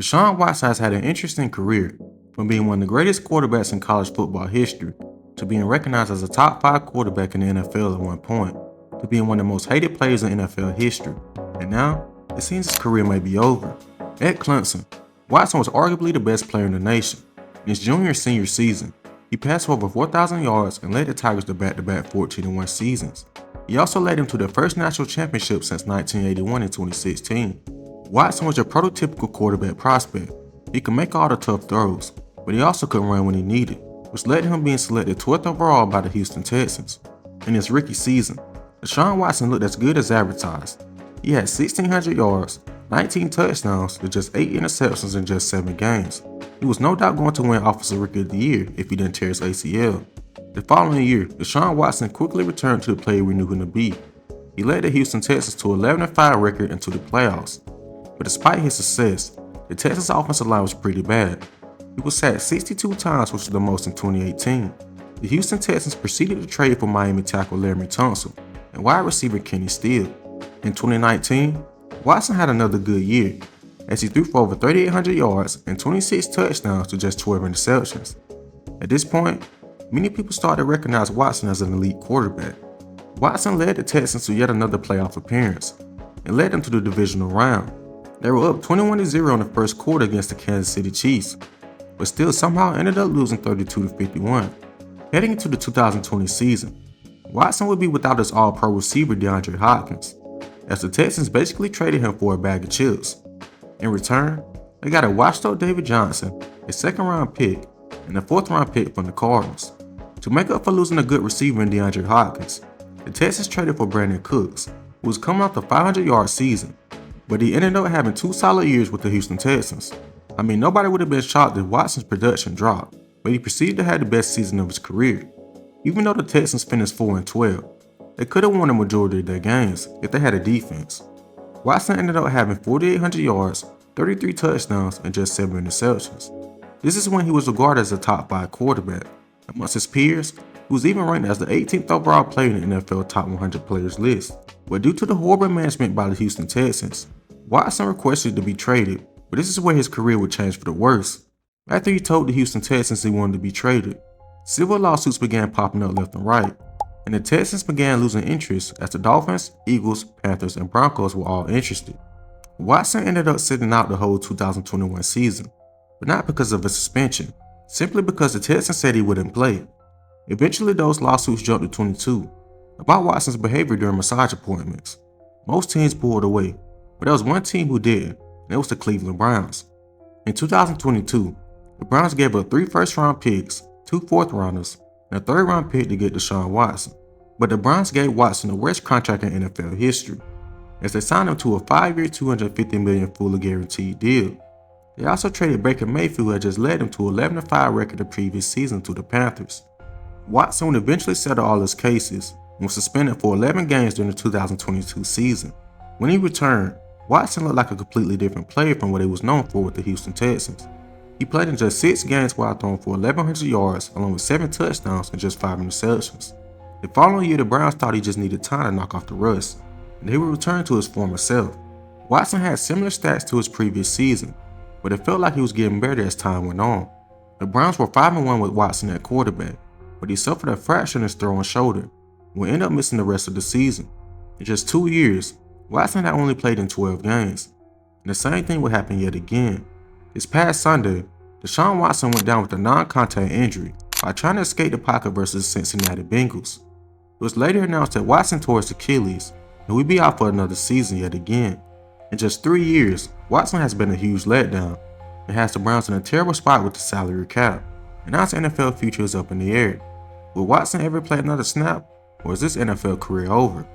Deshaun Watson has had an interesting career, from being one of the greatest quarterbacks in college football history, to being recognized as a top 5 quarterback in the NFL at one point, to being one of the most hated players in NFL history. And now, it seems his career may be over. At Clemson, Watson was arguably the best player in the nation. In his junior and senior season, he passed for over 4,000 yards and led the Tigers to back-to-back 14-1 seasons. He also led them to their first national championship since 1981 and 2016. Watson was your prototypical quarterback prospect. He could make all the tough throws, but he also couldn't run when he needed, which led to him being selected 12th overall by the Houston Texans. In his rookie season, Deshaun Watson looked as good as advertised. He had 1,600 yards, 19 touchdowns, with just 8 interceptions in just 7 games. He was no doubt going to win Offensive Rookie of the Year if he didn't tear his ACL. The following year, Deshaun Watson quickly returned to the player we knew him to be. He led the Houston Texans to an 11-5 record into the playoffs. But despite his success, the Texans' offensive line was pretty bad. He was sacked 62 times, which was the most in 2018. The Houston Texans proceeded to trade for Miami tackle Laremy Tunsil and wide receiver Kenny Steele. In 2019, Watson had another good year, as he threw for over 3,800 yards and 26 touchdowns to just 12 interceptions. At this point, many people started to recognize Watson as an elite quarterback. Watson led the Texans to yet another playoff appearance and led them to the divisional round. They were up 21-0 in the first quarter against the Kansas City Chiefs, but still somehow ended up losing 32-51. Heading into the 2020 season, Watson would be without his all-pro receiver DeAndre Hopkins, as the Texans basically traded him for a bag of chips. In return, they got a washed-up David Johnson, a second-round pick, and a fourth-round pick from the Cardinals. To make up for losing a good receiver in DeAndre Hopkins, the Texans traded for Brandon Cooks, who was coming off a 500-yard season, but he ended up having 2 solid years with the Houston Texans. I mean, nobody would have been shocked if Watson's production dropped, but he proceeded to have the best season of his career. Even though the Texans finished 4-12, they could have won a majority of their games if they had a defense. Watson ended up having 4,800 yards, 33 touchdowns, and just 7 interceptions. This is when he was regarded as a top 5 quarterback. Amongst his peers, he was even ranked as the 18th overall player in the NFL Top 100 Players list. But due to the horrible management by the Houston Texans, Watson requested to be traded, but this is where his career would change for the worse. After he told the Houston Texans he wanted to be traded, civil lawsuits began popping up left and right, and the Texans began losing interest as the Dolphins, Eagles, Panthers, and Broncos were all interested. Watson ended up sitting out the whole 2021 season, but not because of a suspension, simply because the Texans said he wouldn't play. Eventually, those lawsuits jumped to 22 about Watson's behavior during massage appointments. Most teams pulled away, but there was one team who didn't, and it was the Cleveland Browns. In 2022, the Browns gave up 3 first-round picks, 2 fourth-rounders, and a third-round pick to get Deshaun Watson. But the Browns gave Watson the worst contract in NFL history, as they signed him to a 5-year, $250 million fully guaranteed deal. They also traded Baker Mayfield, who had just led them to an 11-5 record the previous season, to the Panthers. Watson would eventually settle all his cases and was suspended for 11 games during the 2022 season. When he returned, Watson looked like a completely different player from what he was known for with the Houston Texans. He played in just 6 games while throwing for 1,100 yards along with 7 touchdowns and just 5 interceptions. The following year, the Browns thought he just needed time to knock off the rust, and he would return to his former self. Watson had similar stats to his previous season, but it felt like he was getting better as time went on. The Browns were 5-1 with Watson at quarterback, but he suffered a fracture in his throwing shoulder and would end up missing the rest of the season. In just 2 years, Watson had only played in 12 games, and the same thing would happen yet again. This past Sunday, Deshaun Watson went down with a non-contact injury while trying to escape the pocket versus the Cincinnati Bengals. It was later announced that Watson tore his Achilles and would be out for another season yet again. In just 3 years, Watson has been a huge letdown and has the Browns in a terrible spot with the salary cap, and now his NFL future is up in the air. Will Watson ever play another snap, or is this NFL career over?